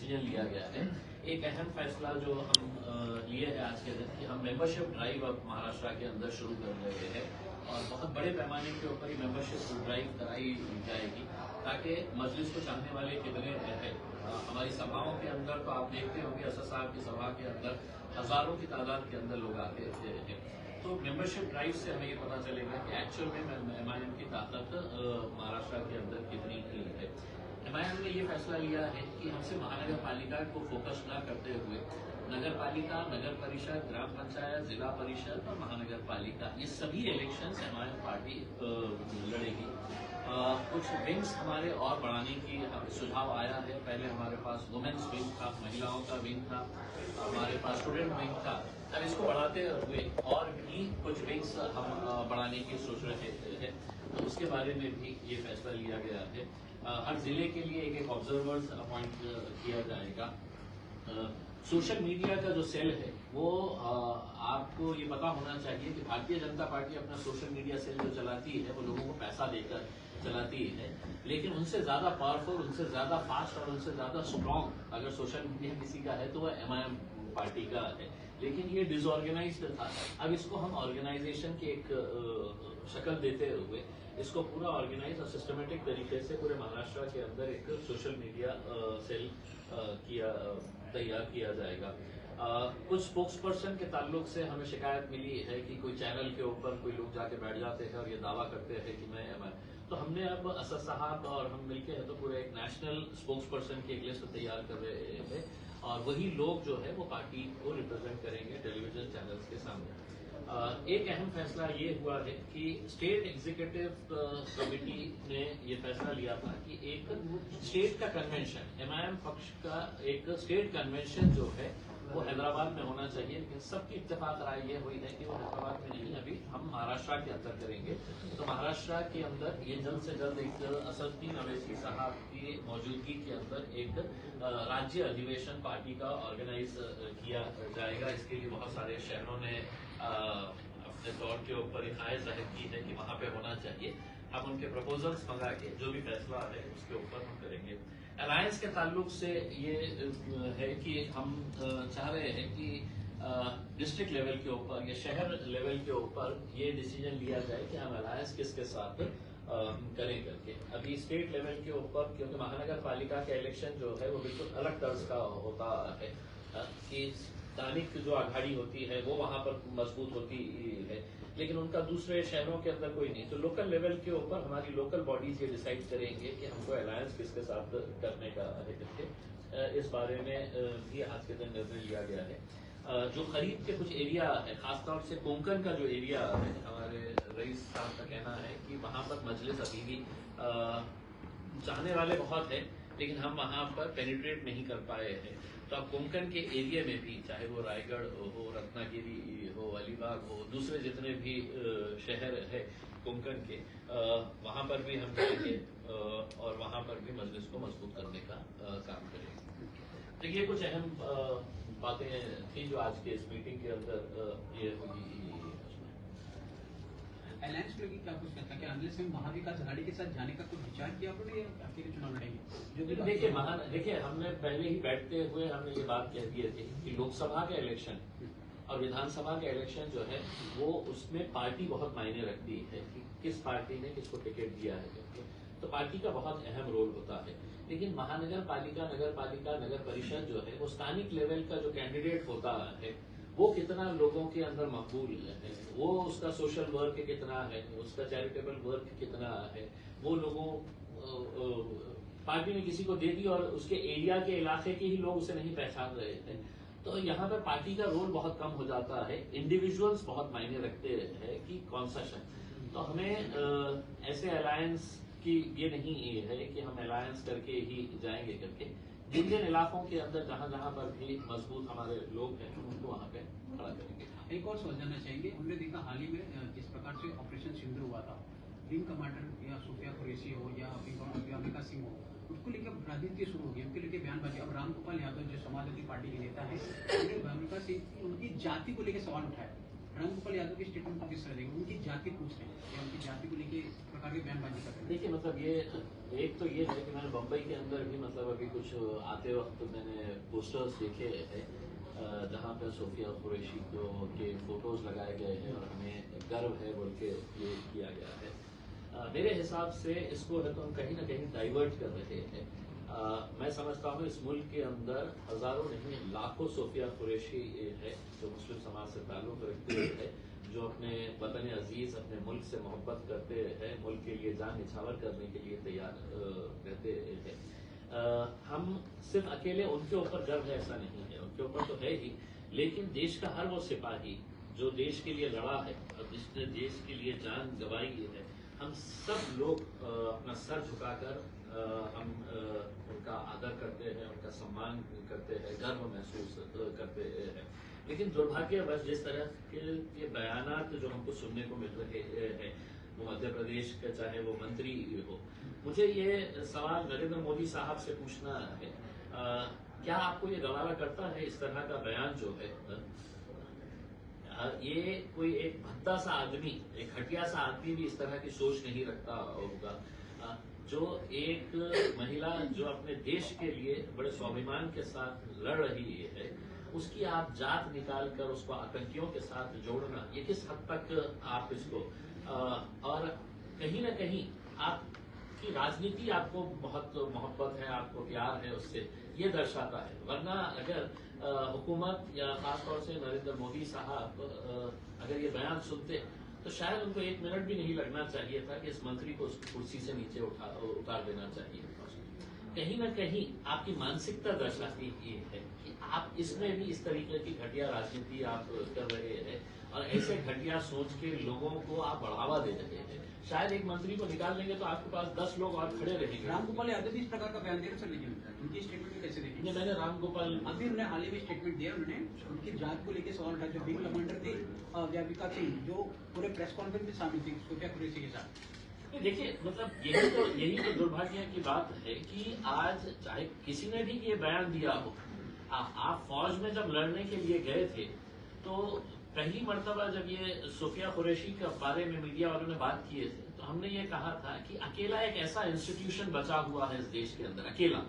Decision लिया गया है, एक अहम फैसला जो हम लिए है आज के दिन कि हम मेंबरशिप ड्राइव अब महाराष्ट्र के अंदर शुरू कर रहे हैं और बहुत बड़े पैमाने के ऊपर ही मेंबरशिप ड्राइव कराई जाएगी ताकि मजलिस को चाहने वाले कितने हैं। हमारी सभाओं के अंदर तो आप देखते होंगे असद साहब की सभा के अंदर हजारों की तादाद के अंदर लोग आते हैं। तो मेंबरशिप ड्राइव से हमें ये पता चलेगा कि एक्चुअल में MIM की ताकत महाराष्ट्र के अंदर कितनी है। MIM ने ये फैसला लिया है कि हमसे महानगर पालिका को फोकस न करते हुए नगर पालिका, नगर परिषद, ग्राम पंचायत, जिला परिषद और महानगर पालिका ये सभी इलेक्शंस MIM पार्टी लड़ेगी। कुछ विंग्स हमारे और बढ़ाने की सुझाव आया है। पहले हमारे पास वुमेन्स विंग था, महिलाओं का विंग था, हमारे पास स्टूडेंट विंग था। अब इसको बढ़ाते हुए और भी कुछ विंग्स हम बढ़ाने की सोच रहे हैं, तो उसके बारे में भी ये फैसला लिया गया है। हर जिले के लिए एक ऑब्जर्वर्स अपॉइंट किया जाएगा। सोशल मीडिया का जो सेल है वो आपको ये पता होना चाहिए कि भारतीय जनता पार्टी अपना सोशल मीडिया सेल जो चलाती है वो लोगों को पैसा देकर चलाती है, लेकिन उनसे ज्यादा पावरफुल, उनसे ज्यादा फास्ट और उनसे ज्यादा स्ट्रॉन्ग अगर सोशल मीडिया किसी का है तो वह MIM पार्टी का है। लेकिन ये डिसऑर्गेनाइज्ड था। अब इसको हम ऑर्गेनाइजेशन की एक शक्ल देते हुए इसको पूरा ऑर्गेनाइज और सिस्टमेटिक तरीके से पूरे महाराष्ट्र के अंदर एक सोशल मीडिया सेल तैयार किया जाएगा। कुछ स्पोक्स पर्सन के ताल्लुक से हमें शिकायत मिली है कि कोई चैनल के ऊपर कोई लोग जाके बैठ जाते हैं और ये दावा करते हैं कि मैं MIM, तो हमने अब असद साहब और हम मिलके हैं तो पूरे एक नेशनल स्पोक्स पर्सन की एक लिस्ट तैयार कर रहे हैं और वही लोग जो है वो पार्टी को रिप्रेजेंट करेंगे टेलीविजन चैनल्स के सामने। एक अहम फैसला ये हुआ है कि स्टेट एग्जीक्यूटिव कमेटी ने ये फैसला लिया था कि एक स्टेट का कन्वेंशन, MIM पक्ष का एक स्टेट कन्वेंशन जो है वो हैदराबाद में होना चाहिए, लेकिन सबकी इत्तेफाक राय ये हुई है कि वो हैदराबाद में नहीं, अभी हम महाराष्ट्र के अंदर करेंगे। तो महाराष्ट्र के अंदर ये जल्द से जल्द एक असदुद्दीन अवैसी साहब की मौजूदगी के अंदर एक राज्य अधिवेशन पार्टी का ऑर्गेनाइज किया जाएगा। इसके लिए बहुत सारे शहरों ने अपने तौर के ऊपर ख्वाहिश जाहिर की है कि वहां पे होना चाहिए। हम उनके प्रपोजल्स मंगा के जो भी फैसला है उसके ऊपर हम करेंगे। अलायंस के ताल्लुक से ये है कि हम चाह रहे हैं कि डिस्ट्रिक्ट लेवल के ऊपर या शहर लेवल के ऊपर ये डिसीजन लिया जाए कि हम अलायंस किसके साथ करें करके। अभी स्टेट लेवल के ऊपर, क्योंकि महानगर पालिका का इलेक्शन जो है वो बिल्कुल अलग तर्ज का होता है कि स्थानिक जो आघाड़ी होती है वो वहां पर मजबूत होती है, लेकिन उनका दूसरे शहरों के अंदर कोई नहीं। तो लोकल लेवल के ऊपर हमारी लोकल बॉडीज ये डिसाइड करेंगे कि हमको अलायंस किसके साथ करने का है करके। इस बारे में भी आज के दिन निर्णय लिया गया है। जो खरीद के कुछ एरिया है, खासतौर से कोंकण का जो एरिया है, हमारे रईस साहब का कहना है कि वहां पर मजलिस अभी भी चाहने वाले बहुत है, लेकिन हम वहां पर पेनिट्रेट नहीं कर पाए हैं। तो अब कोंकण के एरिया में भी, चाहे वो रायगढ़ हो, रत्नागिरी हो, अलीबाग हो, दूसरे जितने भी शहर है कोंकण के, वहां पर भी हम जाएंगे और वहां पर भी मजलिस को मजबूत करने का काम करेंगे। तो ये कुछ अहम बातें थी जो आज के इस मीटिंग के अंदर ये हुई। अलायंस को लेकर क्या कुछ कहता है कि अगले समय महाविकास आघाड़ी के साथ जाने का कुछ विचार किया आपने या अकेले चुनाव लड़ेंगे? जो भी देखिए हमने पहले ही बैठते हुए हमने ये बात कह दी थी कि लोकसभा के इलेक्शन और विधानसभा के इलेक्शन जो है वो उसमें पार्टी बहुत मायने रखती है कि किस पार्टी ने किसको टिकट दिया है करके। तो पार्टी का बहुत अहम रोल होता है, लेकिन महानगर पालिका, नगर पालिका, नगर परिषद जो है वो स्थानिक लेवल का जो कैंडिडेट होता है वो कितना लोगों के अंदर मकबूल है, वो उसका सोशल वर्क कितना है, उसका चैरिटेबल वर्क कितना है, वो लोगों पार्टी ने किसी को दे दी और उसके एरिया के इलाके के ही लोग उसे नहीं पहचान रहे थे। तो यहाँ पर पार्टी का रोल बहुत कम हो जाता है, इंडिविजुअल्स बहुत मायने रखते हैं कि कौन सा शख्स। तो हमें ऐसे अलायंस की ये नहीं है कि हम अलायंस करके ही जाएंगे करके। जिन जिन इलाकों के अंदर जहां जहां पर भी मजबूत हमारे लोग हैं उनको वहां पे खड़ा करेंगे। एक और सोच जाना चाहेंगे, हमने देखा हाल ही में जिस प्रकार से ऑपरेशन सिंदूर हुआ था, विंग कमांडर या सुफिया कुरैशी हो या अंबिका सिंह हो, उसको लेकर राजनीति शुरू हो गई, उनके लेकर बयानबाजी। अब रामगोपाल यादव जो समाजवादी पार्टी के नेता है, अंबिका सिंह उनकी जाति को लेकर सवाल उठाया रामगोपाल यादव की स्टेटमेंट को किस तरह देंगे? उनकी जाति पूछ रहे हैं या उनकी जाति को लेके इस प्रकार की बयानबाजी कर रहे हैं। देखिए मतलब ये एक तो ये है कि मैंने बम्बई के अंदर भी मतलब अभी कुछ आते वक्त मैंने पोस्टर्स देखे हैं जहाँ पे सोफिया कुरैशी को के फोटोज लगाए गए हैं और हमें गर्व है बोल के ये किया गया है। मेरे हिसाब से इसको है तो हम कहीं ना कहीं डाइवर्ट कर रहे हैं। मैं समझता हूँ इस मुल्क के अंदर हजारों नहीं लाखों सोफिया कुरैशी है जो मुस्लिम समाज से ताल्लुक रखते हैं, जो अपने वतन अजीज अपने मुल्क से मोहब्बत करते हैं, मुल्क के लिए जान निछावर करने के लिए तैयार रहते हैं। हम सिर्फ अकेले उनके ऊपर गर्व है ऐसा नहीं है, उनके ऊपर तो है ही, लेकिन देश का हर वो सिपाही जो देश के लिए लड़ा है और जिसने देश के लिए जान गंवाई है, हम सब लोग अपना सर झुकाकर हम उनका आदर करते हैं, उनका सम्मान करते हैं, गर्व महसूस करते हैं। लेकिन दुर्भाग्यवश जिस तरह के ये बयानात जो हमको सुनने को मिल रहे हैं, वो मध्य प्रदेश का चाहे वो मंत्री हो, मुझे ये सवाल नरेंद्र मोदी साहब से पूछना है, क्या आपको ये गवारा करता है इस तरह का बयान जो है? ये कोई एक भद्दा सा आदमी, एक घटिया सा आदमी भी इस तरह की सोच नहीं रखता होगा। जो एक महिला जो अपने देश के लिए बड़े स्वाभिमान के साथ लड़ रही है, उसकी आप जात निकाल कर उसको आतंकियों के साथ जोड़ना, ये किस हद तक आप इसको और कहीं ना कहीं आपकी राजनीति आपको बहुत मोहब्बत है, आपको प्यार है उससे, ये दर्शाता है। वरना अगर हुकूमत या खासतौर से नरेंद्र मोदी साहब अगर ये बयान सुनते तो शायद उनको 1 मिनट भी नहीं लगना चाहिए था कि इस मंत्री को उसकी कुर्सी से नीचे उतार देना चाहिए। कहीं ना कहीं आपकी मानसिकता दर्शाती ये है कि आप इसमें भी इस तरीके की घटिया राजनीति आप कर रहे हैं और ऐसे घटिया सोच के लोगों को आप बढ़ावा दे रहे हैं। शायद एक मंत्री को निकाल देंगे तो आपके पास 10 लोग और खड़े रहेंगे। रामगोपाल यादव भी इस प्रकार का बयान दे रहे सर, लेकिन उनकी स्टेटमेंट को कैसे देखेंगे? मैंने रामगोपाल अभी उन्होंने हाल ही में स्टेटमेंट दिया, उन्होंने उनकी जात को लेकर सवाल उठाया। जो विंग कमांडर थे व्यापिका सिंह, जो पूरे प्रेस कॉन्फ्रेंस में शामिल थी सोफिया कुरैशी के साथ। देखिए मतलब यही तो दुर्भाग्य की बात है कि आज चाहे किसी ने भी ये बयान दिया हो, आप फौज में जब लड़ने के लिए गए थे तो पहली मर्तबा जब ये सोफिया कुरैशी के बारे में मीडिया वालों ने बात किए थे तो हमने ये कहा था कि अकेला एक ऐसा इंस्टीट्यूशन बचा हुआ है इस देश के अंदर, अकेला,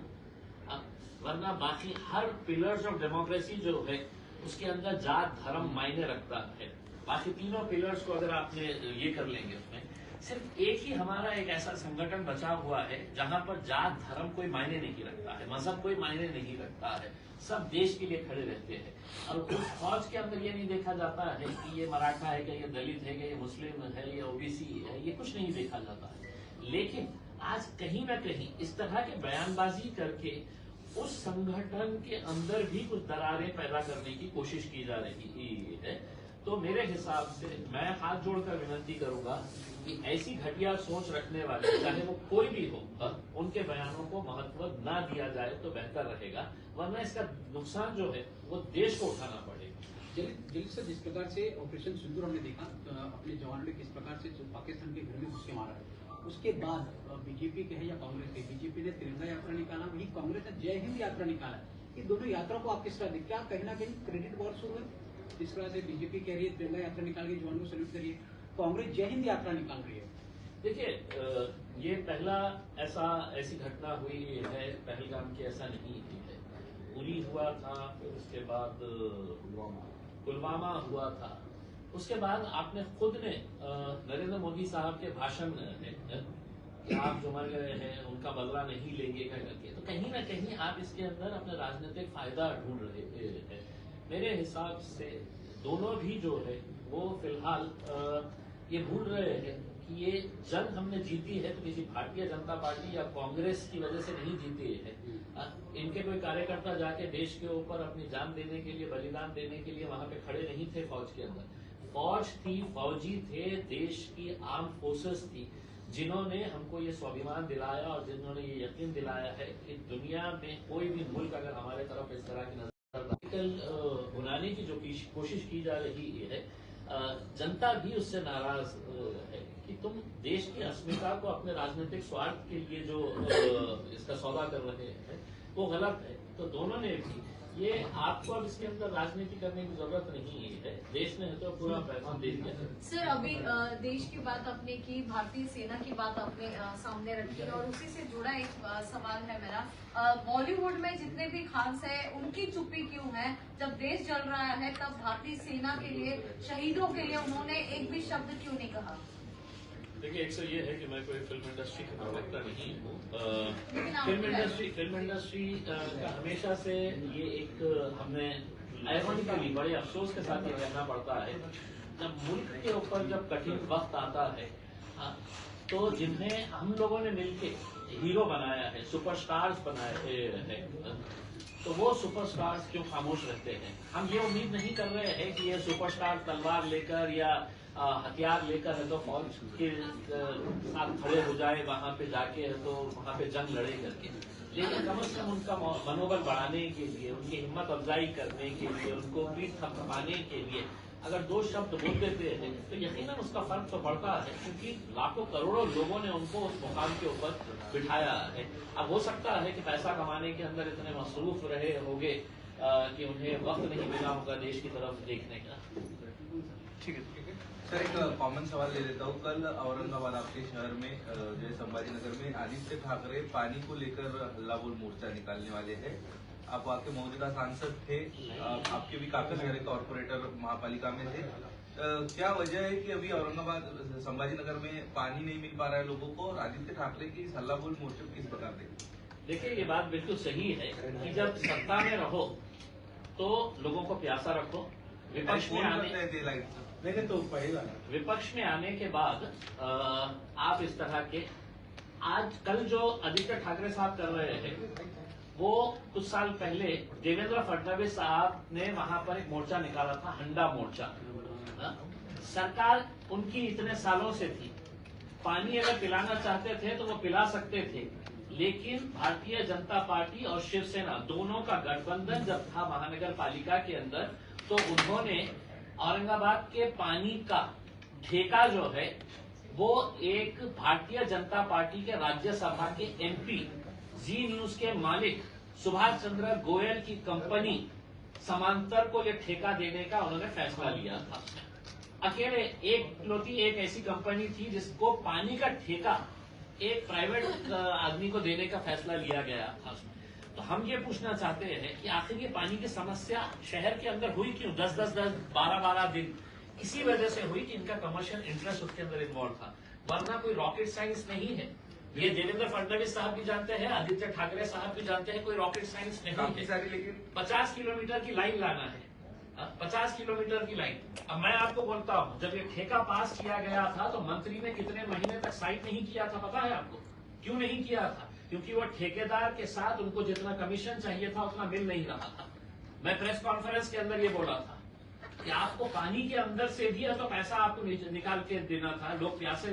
वरना बाकी हर पिलर्स ऑफ डेमोक्रेसी जो है उसके अंदर जात धर्म मायने रखता है। बाकी तीनों पिलर्स को अगर आपने ये कर लेंगे, उसमें सिर्फ एक ही हमारा एक ऐसा संगठन बचा हुआ है जहां पर जात धर्म कोई मायने नहीं रखता है, मजहब कोई मायने नहीं रखता है, सब देश के लिए खड़े रहते हैं। और उस फौज के अंदर ये नहीं देखा जाता है कि ये मराठा है, क्या ये दलित है, क्या ये मुस्लिम है, ये ओबीसी है, ये कुछ नहीं देखा जाता है। लेकिन आज कहीं ना कहीं इस तरह के बयानबाजी करके उस संगठन के अंदर भी कुछ दरारें पैदा करने की कोशिश की जा रही है। तो मेरे हिसाब से मैं हाथ जोड़कर विनती करूंगा कि ऐसी घटिया सोच रखने वाले चाहे वो कोई भी हो, उनके बयानों को महत्व ना दिया जाए तो बेहतर रहेगा, वरना इसका नुकसान जो है वो देश को उठाना पड़ेगा। जलील सर, जिस प्रकार से ऑपरेशन सिंदूर हमने देखा तो अपने जवानों ने किस प्रकार से पाकिस्तान के घर में घुस के मारा है, उसके बाद बीजेपी के है या कांग्रेस के, बीजेपी ने तिरंगा यात्रा निकाला, वही कांग्रेस ने जय हिंद यात्रा निकाला। इन दोनों यात्रा को आप किस तरह देखते हैं? क्या कहीं ना कहीं क्रेडिट वॉर शुरू है? जिस तरह से बीजेपी कह रही है तिरंगा यात्रा निकाल के जवानों को सैल्यूट करिए, कांग्रेस जय हिंद यात्रा निकाल रही है। देखिए ये पहला ऐसी घटना हुई है पहलगाम की, ऐसा नहीं है, उरी हुआ था, फिर उसके बाद पुलवामा हुआ था, उसके बाद आपने खुद ने नरेंद्र मोदी साहब के भाषण में कि आप जो मर गए हैं उनका बदला नहीं लेंगे करके, तो कहीं ना कहीं आप इसके अंदर अपना राजनीतिक फायदा ढूंढ रहे हैं। मेरे हिसाब से दोनों भी जो है वो फिलहाल ये भूल रहे हैं कि ये जंग हमने जीती है तो किसी भारतीय जनता पार्टी या कांग्रेस की वजह से नहीं जीती है। इनके कोई कार्यकर्ता जाके देश के ऊपर अपनी जान देने के लिए, बलिदान देने के लिए वहां पे खड़े नहीं थे फौज के अंदर। फौज थी, फौजी थे, देश की आर्म फोर्सेस थी, जिन्होंने हमको ये स्वाभिमान दिलाया और जिन्होंने ये यकीन दिलाया है कि दुनिया में कोई भी मुल्क अगर हमारे तरफ इस तरह की नजर बुलाने की जो कोशिश की जा रही है, जनता भी उससे नाराज है कि तुम देश की अस्मिता को अपने राजनीतिक स्वार्थ के लिए जो इसका सौदा कर रहे हैं वो गलत है। तो दोनों ने भी ये आपको अब इसके अंदर राजनीति करने की जरूरत नहीं है। देश ने तो पूरा पैगाम दे दिया। सर अभी देश की बात आपने की, भारतीय सेना की बात आपने सामने रखी और उसी से जुड़ा एक सवाल है मेरा। बॉलीवुड में जितने भी खास है उनकी चुप्पी क्यों है? जब देश जल रहा है तब भारतीय सेना के लिए, शहीदों के लिए उन्होंने एक भी शब्द क्यों नहीं कहा? देखिए, एक तो ये है कि मैं कोई फिल्म इंडस्ट्री का प्रवक्ता नहीं हूँ। लेकिन आप फिल्म इंडस्ट्री का हमेशा से ये एक हमने आयरॉनिकली बड़े अफसोस के साथ ये कहना पड़ता है, जब मुल्क के ऊपर जब कठिन वक्त आता है तो जिन्हें हम लोगों ने मिलके हीरो बनाया है, सुपरस्टार्स बनाए हैं, तो वो सुपरस्टार्स क्यों खामोश रहते हैं? हम ये उम्मीद नहीं कर रहे हैं कि ये सुपरस्टार तलवार लेकर या हथियार लेकर है तो फौज के साथ खड़े हो जाए, वहां पे जाके है तो वहां पे जंग लड़े करके। लेकिन कम से कम उनका मनोबल बढ़ाने के लिए, उनकी हिम्मत अफजाई करने के लिए, उनको पीठ थपथपाने के लिए अगर दो शब्द बोल देते हैं तो यकीनन उसका फर्क तो पड़ता है, क्योंकि लाखों करोड़ों लोगों ने उनको उस मुकाम के ऊपर बिठाया है। अब हो सकता है कि पैसा कमाने के अंदर इतने मसरूफ रहे होंगे कि उन्हें वक्त नहीं मिला होगा देश की तरफ देखने का। ठीक है सर, एक कॉमन सवाल ले लेता हूँ। कल औरंगाबाद आपके शहर में जो संभाजीनगर में आदित्य ठाकरे पानी को लेकर हल्ला बोल मोर्चा निकालने वाले हैं। आप वहाँ के मौजूदा सांसद थे, आपके भी काफी सारे कॉर्पोरेटर महापालिका में थे। क्या वजह है कि अभी औरंगाबाद संभाजीनगर में पानी नहीं मिल पा रहा है लोगों को, और आदित्य ठाकरे की इस हल्ला बोल मोर्चे को किस प्रकार देखें? देखिए, ये बात बिल्कुल सही है कि जब सत्ता में रहो तो लोगों को प्यासा रखो। विपक्ष में आने के बाद आप इस तरह के आज कल जो आदित्य ठाकरे साहब कर रहे हैं, वो कुछ साल पहले देवेंद्र फडणवीस साहब ने वहां पर एक मोर्चा निकाला था, हंडा मोर्चा। सरकार उनकी इतने सालों से थी, पानी अगर पिलाना चाहते थे तो वो पिला सकते थे, लेकिन भारतीय जनता पार्टी और शिवसेना दोनों का गठबंधन जब था महानगर पालिका के अंदर, तो उन्होंने औरंगाबाद के पानी का ठेका जो है वो एक भारतीय जनता पार्टी के राज्यसभा के एमपी, जी न्यूज के मालिक सुभाष चंद्र गोयल की कंपनी समांतर को ये ठेका देने का उन्होंने फैसला लिया था। अकेले एक ऐसी कंपनी थी जिसको पानी का ठेका एक प्राइवेट आदमी को देने का फैसला लिया गया था। तो हम ये पूछना चाहते हैं कि आखिर ये पानी की समस्या शहर के अंदर हुई क्यों? 10-10, 12-12 दिन इसी वजह से हुई कि इनका कमर्शियल इंटरेस्ट उसके अंदर इन्वॉल्व था, वरना कोई रॉकेट साइंस नहीं है। ये देवेंद्र फडणवीस साहब भी जानते हैं, आदित्य ठाकरे साहब भी जानते हैं, कोई रॉकेट साइंस नहीं है। लेकिन 50 किलोमीटर की लाइन लाना है, 50 किलोमीटर की लाइन। अब मैं आपको बोलता हूँ, जब ये ठेका पास किया गया था तो मंत्री ने कितने महीने तक साइन नहीं किया था, पता है आपको? क्यों नहीं किया था? क्योंकि वो ठेकेदार के साथ उनको जितना कमीशन चाहिए था उतना मिल नहीं रहा था। मैं प्रेस कॉन्फ्रेंस के अंदर ये बोला था कि आपको पानी के अंदर से भी तो पैसा आपको निकाल के देना था, लोग प्यासे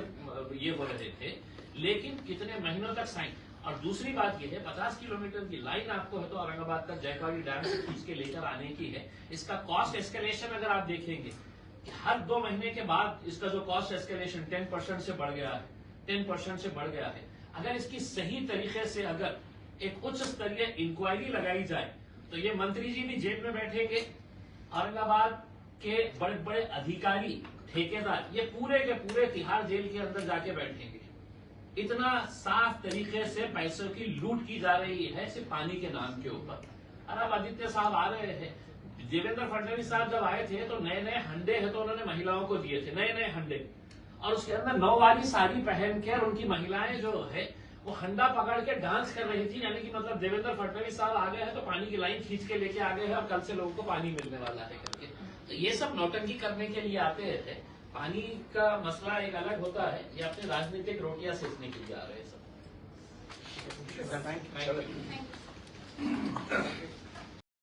ये हो रहे थे, लेकिन कितने महीनों तक साइन। और दूसरी बात यह है, 50 किलोमीटर की लाइन आपको है तो औरंगाबाद तक जयकाड़ी डैम से खींच के लेकर आने की है। इसका कॉस्ट एस्केलेशन अगर आप देखेंगे, हर 2 महीने के बाद इसका जो कॉस्ट एस्केलेशन 10% से बढ़ गया है, 10% से बढ़ गया है। अगर इसकी सही तरीके से अगर एक उच्च स्तरीय इंक्वायरी लगाई जाए तो ये मंत्री जी भी जेल में बैठेंगे, औरंगाबाद के बड़े बड़े अधिकारी, ठेकेदार, ये पूरे के पूरे तिहाड़ जेल के अंदर जाके बैठेंगे। इतना साफ तरीके से पैसों की लूट की जा रही है सिर्फ पानी के नाम के ऊपर। और अब आदित्य साहब आ रहे हैं, देवेंद्र फडणवीस साहब जब आए थे तो नए नए हंडे है तो उन्होंने महिलाओं को दिए थे, नए नए हंडे, और उसके अंदर 9 वाली साड़ी पहन के उनकी महिलाएं जो है वो हंडा पकड़ के डांस कर रही थी, यानी कि मतलब देवेंद्र फडणवीस साहब आ गए हैं तो पानी की लाइन खींच के लेके आ गए हैं और कल से लोगों को पानी मिलने वाला है करके। तो ये सब नौटंकी करने के लिए आते हैं। पानी का मसला एक अलग होता है, ये अपने राजनीतिक रोटियां सेकने के लिए आ रहे हैं सब। Thank you.